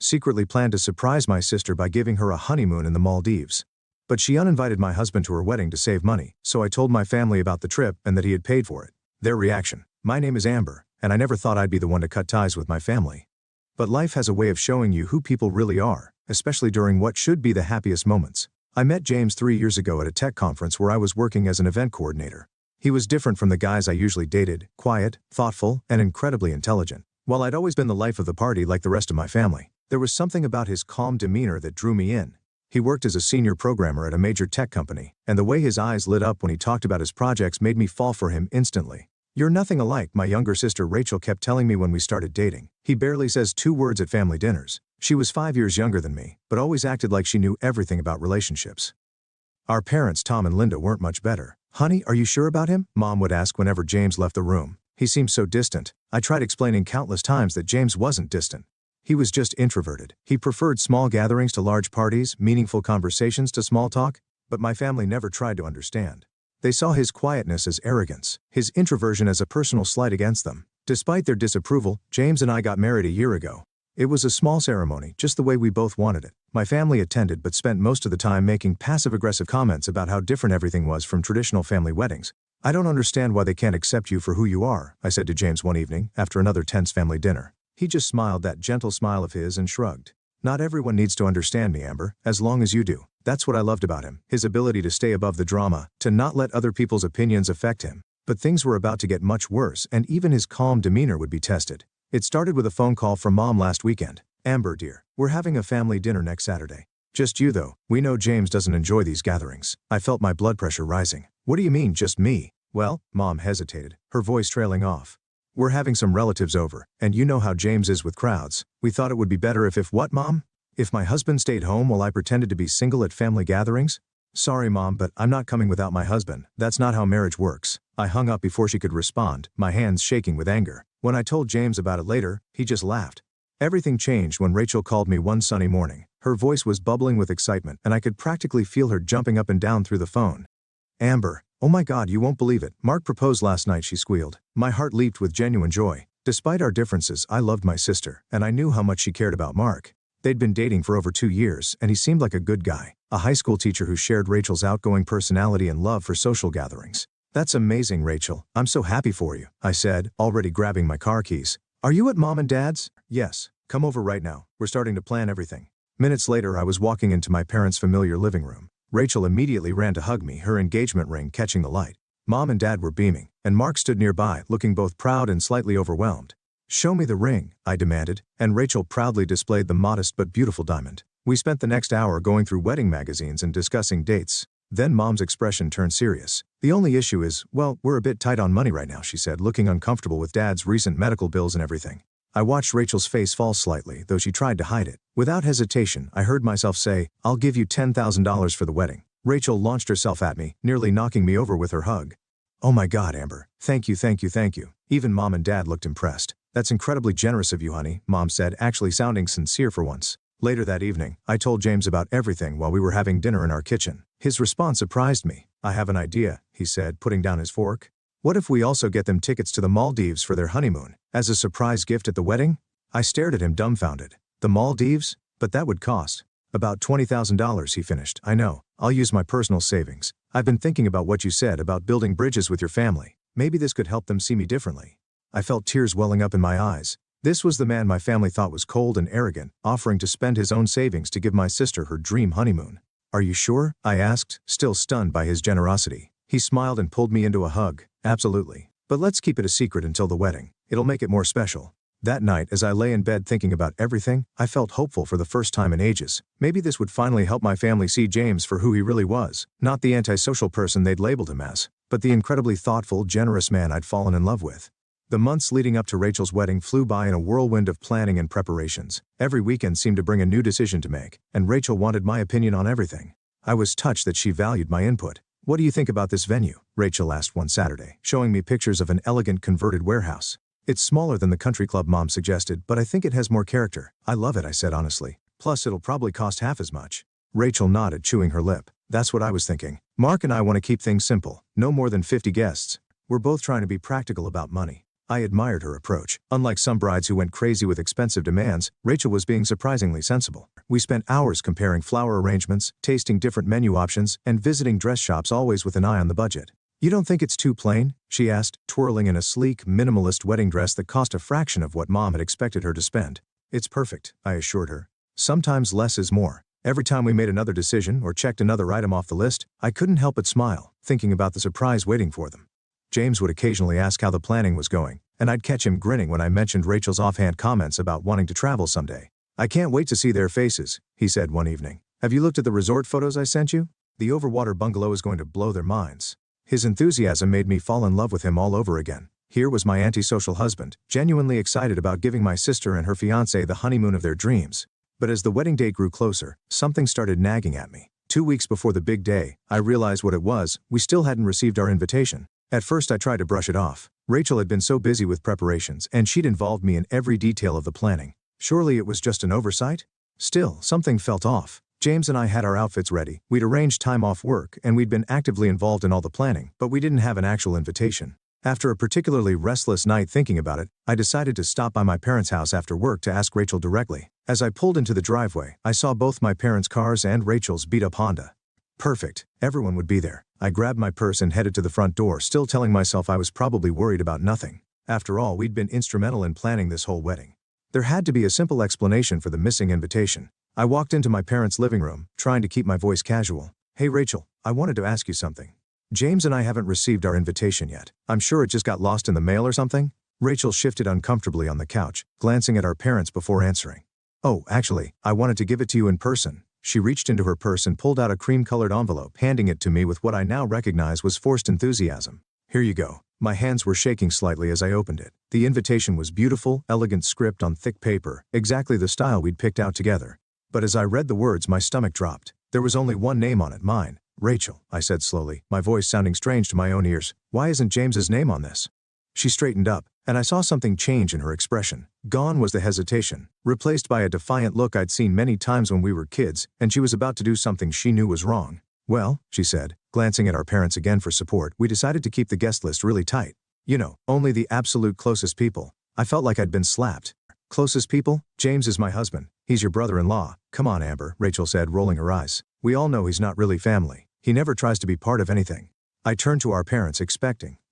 secretly planned to surprise my sister by giving her a honeymoon in the Maldives. But she uninvited my husband to her wedding to save money, so I told my family about the trip and that he had paid for it. Their reaction: "My name is Amber, and I never thought I'd be the one to cut ties with my family." But life has a way of showing you who people really are, especially during what should be the happiest moments. I met James 3 years ago at a tech conference where I was working as an event coordinator. He was different from the guys I usually dated: quiet, thoughtful, and incredibly intelligent. While I'd always been the life of the party like the rest of my family, there was something about his calm demeanor that drew me in. He worked as a senior programmer at a major tech company, and the way his eyes lit up when he talked about his projects made me fall for him instantly. "You're nothing alike," my younger sister Rachel kept telling me when we started dating. "He barely says 2 words at family dinners." She was 5 years younger than me, but always acted like she knew everything about relationships. Our parents, Tom and Linda, weren't much better. "Honey, are you sure about him?" Mom would ask whenever James left the room. "He seems so distant." I tried explaining countless times that James wasn't distant. He was just introverted. He preferred small gatherings to large parties, meaningful conversations to small talk, but my family never tried to understand. They saw his quietness as arrogance, his introversion as a personal slight against them. Despite their disapproval, James and I got married a year ago. It was a small ceremony, just the way we both wanted it. My family attended but spent most of the time making passive-aggressive comments about how different everything was from traditional family weddings. "I don't understand why they can't accept you for who you are," I said to James one evening, after another tense family dinner. He just smiled that gentle smile of his and shrugged. "Not everyone needs to understand me, Amber, as long as you do." That's what I loved about him, his ability to stay above the drama, to not let other people's opinions affect him. But things were about to get much worse, and even his calm demeanor would be tested. It started with a phone call from Mom last weekend. "Amber, dear, we're having a family dinner next Saturday. Just you though. We know James doesn't enjoy these gatherings." I felt my blood pressure rising. "What do you mean, just me?" "Well," Mom hesitated, her voice trailing off. "We're having some relatives over, and you know how James is with crowds. We thought it would be better if what, Mom? If my husband stayed home while I pretended to be single at family gatherings?" "Sorry, Mom, but I'm not coming without my husband. That's not how marriage works." I hung up before she could respond, my hands shaking with anger. When I told James about it later, he just laughed. Everything changed when Rachel called me one sunny morning. Her voice was bubbling with excitement, and I could practically feel her jumping up and down through the phone. "Amber, oh my God, you won't believe it. Mark proposed last night," she squealed. My heart leaped with genuine joy. Despite our differences, I loved my sister, and I knew how much she cared about Mark. They'd been dating for over 2 years, and he seemed like a good guy, a high school teacher who shared Rachel's outgoing personality and love for social gatherings. "That's amazing, Rachel. I'm so happy for you," I said, already grabbing my car keys. "Are you at Mom and Dad's?" "Yes. Come over right now. We're starting to plan everything." Minutes later, I was walking into my parents' familiar living room. Rachel immediately ran to hug me, her engagement ring catching the light. Mom and Dad were beaming, and Mark stood nearby, looking both proud and slightly overwhelmed. "Show me the ring," I demanded, and Rachel proudly displayed the modest but beautiful diamond. We spent the next hour going through wedding magazines and discussing dates. Then Mom's expression turned serious. "The only issue is, well, we're a bit tight on money right now," she said, looking uncomfortable with Dad's recent medical bills and everything. I watched Rachel's face fall slightly, though she tried to hide it. Without hesitation, I heard myself say, "I'll give you $10,000 for the wedding." Rachel launched herself at me, nearly knocking me over with her hug. "Oh my God, Amber. Thank you, thank you, thank you." Even Mom and Dad looked impressed. "That's incredibly generous of you, honey," Mom said, actually sounding sincere for once. Later that evening, I told James about everything while we were having dinner in our kitchen. His response surprised me. "I have an idea," he said, putting down his fork. "What if we also get them tickets to the Maldives for their honeymoon, as a surprise gift at the wedding?" I stared at him dumbfounded. "The Maldives? But that would cost." "About $20,000, he finished. "I know. I'll use my personal savings. I've been thinking about what you said about building bridges with your family. Maybe this could help them see me differently." I felt tears welling up in my eyes. This was the man my family thought was cold and arrogant, offering to spend his own savings to give my sister her dream honeymoon. "Are you sure?" I asked, still stunned by his generosity. He smiled and pulled me into a hug. "Absolutely. But let's keep it a secret until the wedding. It'll make it more special." That night, as I lay in bed thinking about everything, I felt hopeful for the first time in ages. Maybe this would finally help my family see James for who he really was. Not the antisocial person they'd labeled him as, but the incredibly thoughtful, generous man I'd fallen in love with. The months leading up to Rachel's wedding flew by in a whirlwind of planning and preparations. Every weekend seemed to bring a new decision to make, and Rachel wanted my opinion on everything. I was touched that she valued my input. "What do you think about this venue?" Rachel asked one Saturday, showing me pictures of an elegant converted warehouse. "It's smaller than the country club Mom suggested, but I think it has more character." "I love it," I said honestly. "Plus it'll probably cost half as much." Rachel nodded, chewing her lip. "That's what I was thinking. Mark and I want to keep things simple. No more than 50 guests. We're both trying to be practical about money." I admired her approach. Unlike some brides who went crazy with expensive demands, Rachel was being surprisingly sensible. We spent hours comparing flower arrangements, tasting different menu options, and visiting dress shops, always with an eye on the budget. "You don't think it's too plain?" she asked, twirling in a sleek, minimalist wedding dress that cost a fraction of what Mom had expected her to spend. "It's perfect," I assured her. "Sometimes less is more." Every time we made another decision or checked another item off the list, I couldn't help but smile, thinking about the surprise waiting for them. James would occasionally ask how the planning was going, and I'd catch him grinning when I mentioned Rachel's offhand comments about wanting to travel someday. "I can't wait to see their faces," he said one evening. "Have you looked at the resort photos I sent you? The overwater bungalow is going to blow their minds." His enthusiasm made me fall in love with him all over again. Here was my antisocial husband, genuinely excited about giving my sister and her fiancé the honeymoon of their dreams. But as the wedding date grew closer, something started nagging at me. 2 weeks before the big day, I realized what it was: we still hadn't received our invitation. At first I tried to brush it off. Rachel had been so busy with preparations, and she'd involved me in every detail of the planning. Surely it was just an oversight? Still, something felt off. James and I had our outfits ready, we'd arranged time off work, and we'd been actively involved in all the planning, but we didn't have an actual invitation. After a particularly restless night thinking about it, I decided to stop by my parents' house after work to ask Rachel directly. As I pulled into the driveway, I saw both my parents' cars and Rachel's beat-up Honda. Perfect. Everyone would be there. I grabbed my purse and headed to the front door, still telling myself I was probably worried about nothing. After all, we'd been instrumental in planning this whole wedding. There had to be a simple explanation for the missing invitation. I walked into my parents' living room, trying to keep my voice casual. "Hey Rachel, I wanted to ask you something. James and I haven't received our invitation yet. I'm sure it just got lost in the mail or something." Rachel shifted uncomfortably on the couch, glancing at our parents before answering. "Oh, actually, I wanted to give it to you in person." She reached into her purse and pulled out a cream-colored envelope, handing it to me with what I now recognize was forced enthusiasm. "Here you go." My hands were shaking slightly as I opened it. The invitation was beautiful, elegant script on thick paper, exactly the style we'd picked out together. But as I read the words, my stomach dropped. There was only one name on it, mine. "Rachel," I said slowly, my voice sounding strange to my own ears. "Why isn't James's name on this?" She straightened up, and I saw something change in her expression. Gone was the hesitation, replaced by a defiant look I'd seen many times when we were kids, and she was about to do something she knew was wrong. "Well," she said, glancing at our parents again for support, "we decided to keep the guest list really tight. You know, only the absolute closest people." I felt like I'd been slapped. "Closest people? James is my husband. He's your brother-in-law." "Come on, Amber," Rachel said, rolling her eyes. "We all know he's not really family. He never tries to be part of anything." I turned to our parents,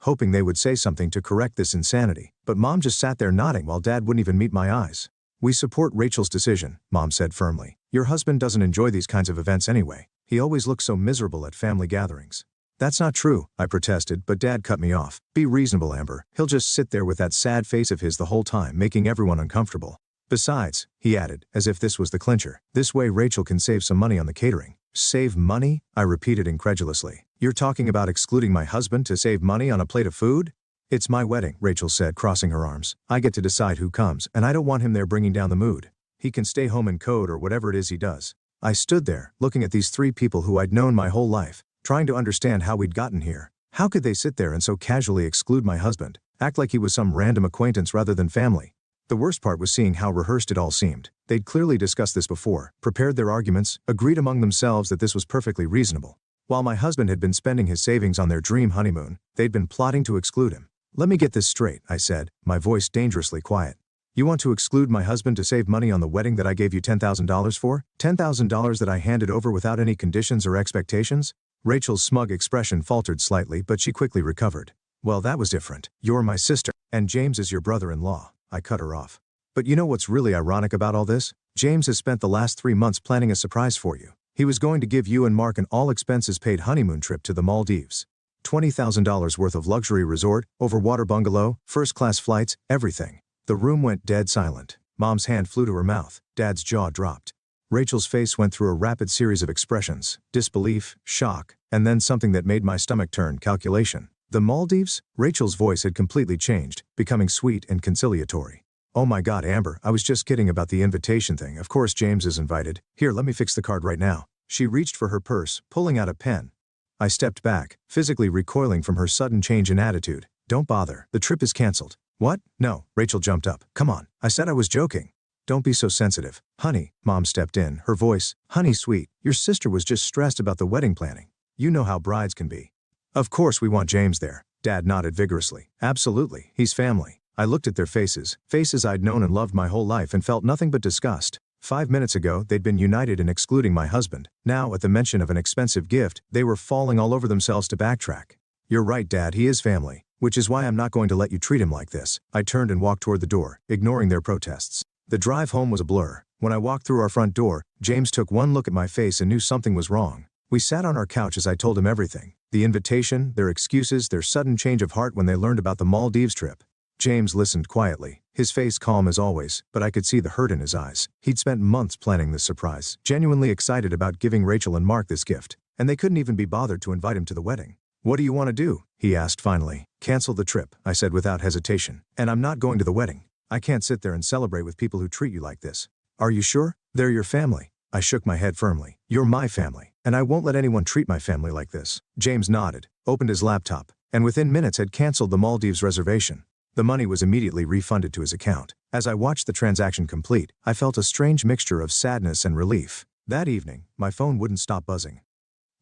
hoping they would say something to correct this insanity, but Mom just sat there nodding while Dad wouldn't even meet my eyes. "We support Rachel's decision," Mom said firmly. "Your husband doesn't enjoy these kinds of events anyway. He always looks so miserable at family gatherings." "That's not true," I protested, but Dad cut me off. "Be reasonable, Amber. He'll just sit there with that sad face of his the whole time, making everyone uncomfortable. Besides," he added, as if this was the clincher, "this way Rachel can save some money on the catering." "Save money?" I repeated incredulously. "You're talking about excluding my husband to save money on a plate of food?" "It's my wedding," Rachel said, crossing her arms. "I get to decide who comes, and I don't want him there bringing down the mood. He can stay home and code or whatever it is he does." I stood there, looking at these three people who I'd known my whole life, trying to understand how we'd gotten here. How could they sit there and so casually exclude my husband, act like he was some random acquaintance rather than family? The worst part was seeing how rehearsed it all seemed. They'd clearly discussed this before, prepared their arguments, agreed among themselves that this was perfectly reasonable. While my husband had been spending his savings on their dream honeymoon, they'd been plotting to exclude him. "Let me get this straight," I said, my voice dangerously quiet. "You want to exclude my husband to save money on the wedding that I gave you $10,000 for? $10,000 that I handed over without any conditions or expectations?" Rachel's smug expression faltered slightly, but she quickly recovered. "Well, that was different. You're my sister, and James is your brother-in-law." I cut her off. "But you know what's really ironic about all this? James has spent the last 3 months planning a surprise for you. He was going to give you and Mark an all-expenses-paid honeymoon trip to the Maldives. $20,000 worth of luxury resort, overwater bungalow, first-class flights, everything." The room went dead silent. Mom's hand flew to her mouth. Dad's jaw dropped. Rachel's face went through a rapid series of expressions: disbelief, shock, and then something that made my stomach turn: calculation. "The Maldives?" Rachel's voice had completely changed, becoming sweet and conciliatory. "Oh my God, Amber, I was just kidding about the invitation thing. Of course James is invited. Here, let me fix the card right now." She reached for her purse, pulling out a pen. I stepped back, physically recoiling from her sudden change in attitude. "Don't bother. The trip is canceled." "What? No." Rachel jumped up. "Come on. I said I was joking." "Don't be so sensitive. Honey," Mom stepped in, her voice, "Honey sweet, your sister was just stressed about the wedding planning. You know how brides can be." "Of course we want James there." Dad nodded vigorously. "Absolutely, he's family." I looked at their faces I'd known and loved my whole life, and felt nothing but disgust. 5 minutes ago, they'd been united in excluding my husband. Now, at the mention of an expensive gift, they were falling all over themselves to backtrack. "You're right, Dad, he is family. Which is why I'm not going to let you treat him like this." I turned and walked toward the door, ignoring their protests. The drive home was a blur. When I walked through our front door, James took one look at my face and knew something was wrong. We sat on our couch as I told him everything. The invitation, their excuses, their sudden change of heart when they learned about the Maldives trip. James listened quietly, his face calm as always, but I could see the hurt in his eyes. He'd spent months planning this surprise, genuinely excited about giving Rachel and Mark this gift, and they couldn't even be bothered to invite him to the wedding. "What do you want to do?" he asked finally. "Cancel the trip," I said without hesitation. "And I'm not going to the wedding. I can't sit there and celebrate with people who treat you like this." "Are you sure? They're your family." I shook my head firmly. "You're my family, and I won't let anyone treat my family like this." James nodded, opened his laptop, and within minutes had canceled the Maldives reservation. The money was immediately refunded to his account. As I watched the transaction complete, I felt a strange mixture of sadness and relief. That evening, my phone wouldn't stop buzzing.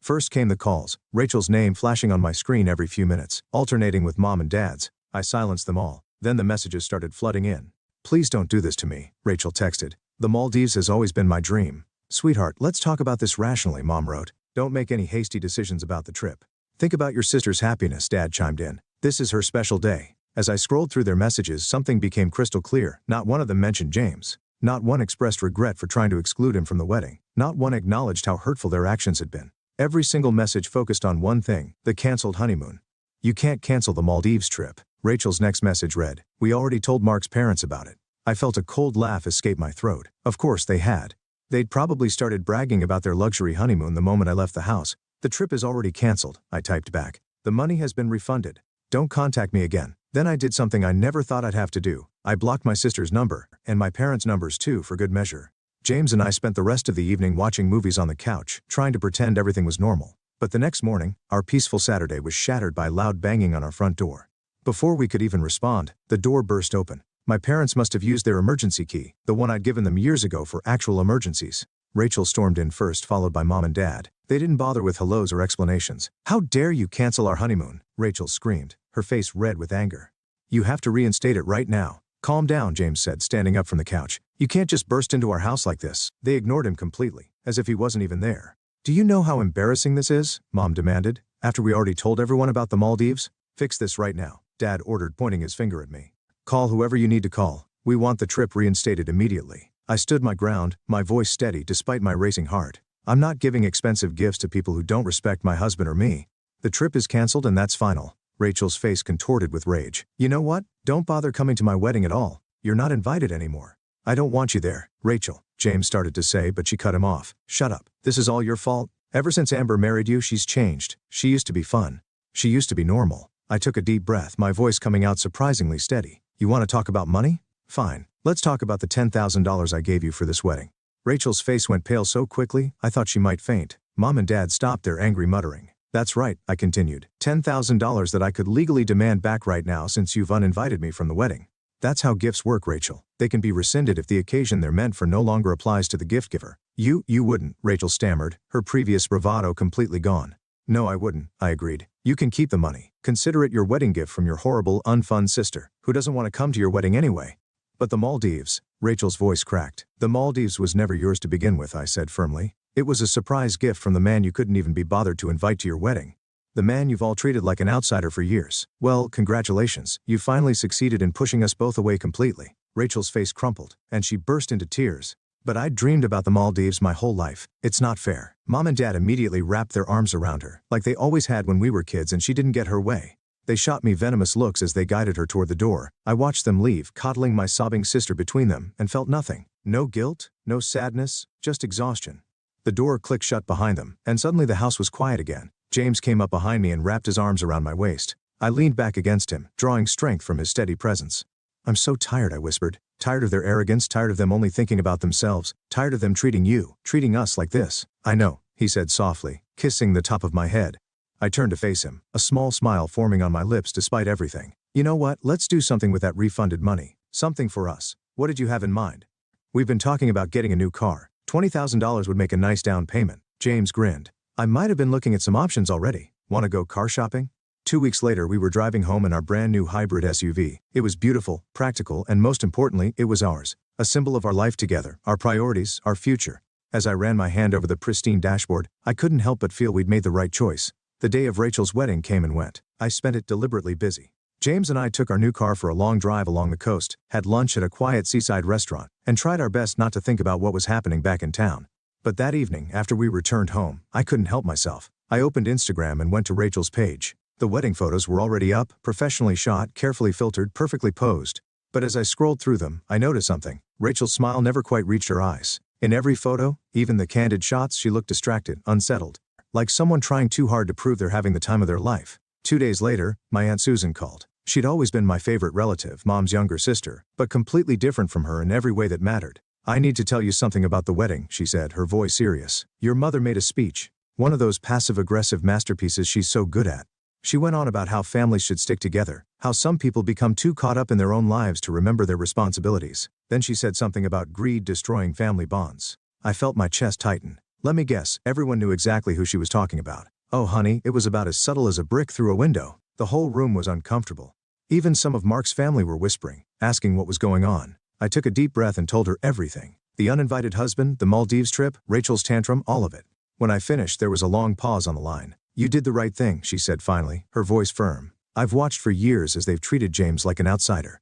First came the calls, Rachel's name flashing on my screen every few minutes, alternating with Mom and Dad's. I silenced them all. Then the messages started flooding in. "Please don't do this to me," Rachel texted. "The Maldives has always been my dream." "Sweetheart, let's talk about this rationally," Mom wrote. "Don't make any hasty decisions about the trip. Think about your sister's happiness," Dad chimed in. "This is her special day." As I scrolled through their messages, something became crystal clear. Not one of them mentioned James. Not one expressed regret for trying to exclude him from the wedding. Not one acknowledged how hurtful their actions had been. Every single message focused on one thing: the canceled honeymoon. "You can't cancel the Maldives trip." Rachel's next message read, "We already told Mark's parents about it." I felt a cold laugh escape my throat. Of course they had. They'd probably started bragging about their luxury honeymoon the moment I left the house. "The trip is already canceled," I typed back. "The money has been refunded. Don't contact me again." Then I did something I never thought I'd have to do. I blocked my sister's number, and my parents' numbers too, for good measure. James and I spent the rest of the evening watching movies on the couch, trying to pretend everything was normal. But the next morning, our peaceful Saturday was shattered by loud banging on our front door. Before we could even respond, the door burst open. My parents must have used their emergency key, the one I'd given them years ago for actual emergencies. Rachel stormed in first, followed by Mom and Dad. They didn't bother with hellos or explanations. "How dare you cancel our honeymoon?" Rachel screamed, her face red with anger. "You have to reinstate it right now." "Calm down," James said, standing up from the couch. "You can't just burst into our house like this." They ignored him completely, as if he wasn't even there. "Do you know how embarrassing this is?" Mom demanded, "after we already told everyone about the Maldives?" "Fix this right now," Dad ordered, pointing his finger at me. "Call whoever you need to call. We want the trip reinstated immediately." I stood my ground, my voice steady despite my racing heart. "I'm not giving expensive gifts to people who don't respect my husband or me. The trip is canceled and that's final." Rachel's face contorted with rage. "You know what? Don't bother coming to my wedding at all. You're not invited anymore." "I don't want you there, Rachel," James started to say, but she cut him off. "Shut up. This is all your fault. Ever since Amber married you, she's changed. She used to be fun. She used to be normal." I took a deep breath, my voice coming out surprisingly steady. "You want to talk about money? Fine. Let's talk about the $10,000 I gave you for this wedding." Rachel's face went pale so quickly, I thought she might faint. Mom and Dad stopped their angry muttering. "That's right," I continued. $10,000 that I could legally demand back right now since you've uninvited me from the wedding. That's how gifts work, Rachel. They can be rescinded if the occasion they're meant for no longer applies to the gift giver. You wouldn't," Rachel stammered, her previous bravado completely gone. "No, I wouldn't," I agreed. "You can keep the money. Consider it your wedding gift from your horrible, unfun sister, who doesn't want to come to your wedding anyway." "But the Maldives," Rachel's voice cracked. "The Maldives was never yours to begin with," I said firmly. "It was a surprise gift from the man you couldn't even be bothered to invite to your wedding. The man you've all treated like an outsider for years. Well, congratulations, you finally succeeded in pushing us both away completely." Rachel's face crumpled, and she burst into tears. "But I'd dreamed about the Maldives my whole life. It's not fair." Mom and Dad immediately wrapped their arms around her, like they always had when we were kids and she didn't get her way. They shot me venomous looks as they guided her toward the door. I watched them leave, coddling my sobbing sister between them, and felt nothing. No guilt, no sadness, just exhaustion. The door clicked shut behind them, and suddenly the house was quiet again. James came up behind me and wrapped his arms around my waist. I leaned back against him, drawing strength from his steady presence. "I'm so tired," I whispered. "Tired of their arrogance, tired of them only thinking about themselves, tired of them treating us like this." "I know," he said softly, kissing the top of my head. I turned to face him, a small smile forming on my lips despite everything. "You know what, let's do something with that refunded money. Something for us. What did you have in mind?" "We've been talking about getting a new car. $20,000 would make a nice down payment." James grinned. "I might have been looking at some options already. Want to go car shopping?" 2 weeks later, we were driving home in our brand new hybrid SUV. It was beautiful, practical, and most importantly, it was ours. A symbol of our life together, our priorities, our future. As I ran my hand over the pristine dashboard, I couldn't help but feel we'd made the right choice. The day of Rachel's wedding came and went. I spent it deliberately busy. James and I took our new car for a long drive along the coast, had lunch at a quiet seaside restaurant, and tried our best not to think about what was happening back in town. But that evening, after we returned home, I couldn't help myself. I opened Instagram and went to Rachel's page. The wedding photos were already up, professionally shot, carefully filtered, perfectly posed. But as I scrolled through them, I noticed something. Rachel's smile never quite reached her eyes. In every photo, even the candid shots, she looked distracted, unsettled. Like someone trying too hard to prove they're having the time of their life. 2 days later, my Aunt Susan called. She'd always been my favorite relative, Mom's younger sister, but completely different from her in every way that mattered. "I need to tell you something about the wedding," she said, her voice serious. "Your mother made a speech. One of those passive-aggressive masterpieces she's so good at." She went on about how families should stick together, how some people become too caught up in their own lives to remember their responsibilities. Then she said something about greed destroying family bonds. I felt my chest tighten. Let me guess, everyone knew exactly who she was talking about. Oh honey, it was about as subtle as a brick through a window. The whole room was uncomfortable. Even some of Mark's family were whispering, asking what was going on. I took a deep breath and told her everything. The uninvited husband, the Maldives trip, Rachel's tantrum, all of it. When I finished, there was a long pause on the line. "You did the right thing," she said finally, her voice firm. "I've watched for years as they've treated James like an outsider.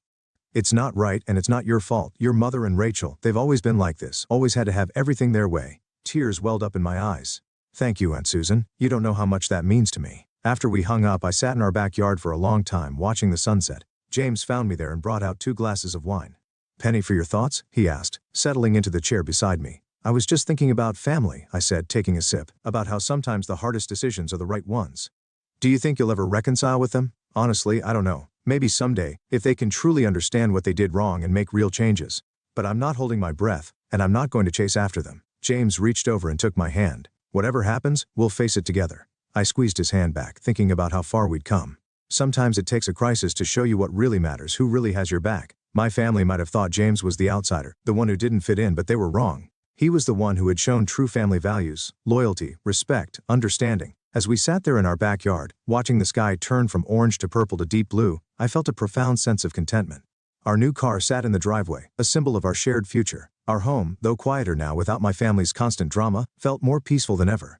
It's not right and it's not your fault. Your mother and Rachel, they've always been like this, always had to have everything their way." Tears welled up in my eyes. "Thank you, Aunt Susan. You don't know how much that means to me." After we hung up, I sat in our backyard for a long time watching the sunset. James found me there and brought out 2 glasses of wine. "Penny, for your thoughts?" he asked, settling into the chair beside me. "I was just thinking about family," I said, taking a sip, "about how sometimes the hardest decisions are the right ones. Do you think you'll ever reconcile with them?" "Honestly, I don't know. Maybe someday, if they can truly understand what they did wrong and make real changes. But I'm not holding my breath, and I'm not going to chase after them." James reached over and took my hand. "Whatever happens, we'll face it together." I squeezed his hand back, thinking about how far we'd come. Sometimes it takes a crisis to show you what really matters, who really has your back. My family might have thought James was the outsider, the one who didn't fit in, but they were wrong. He was the one who had shown true family values, loyalty, respect, understanding. As we sat there in our backyard, watching the sky turn from orange to purple to deep blue, I felt a profound sense of contentment. Our new car sat in the driveway, a symbol of our shared future. Our home, though quieter now without my family's constant drama, felt more peaceful than ever.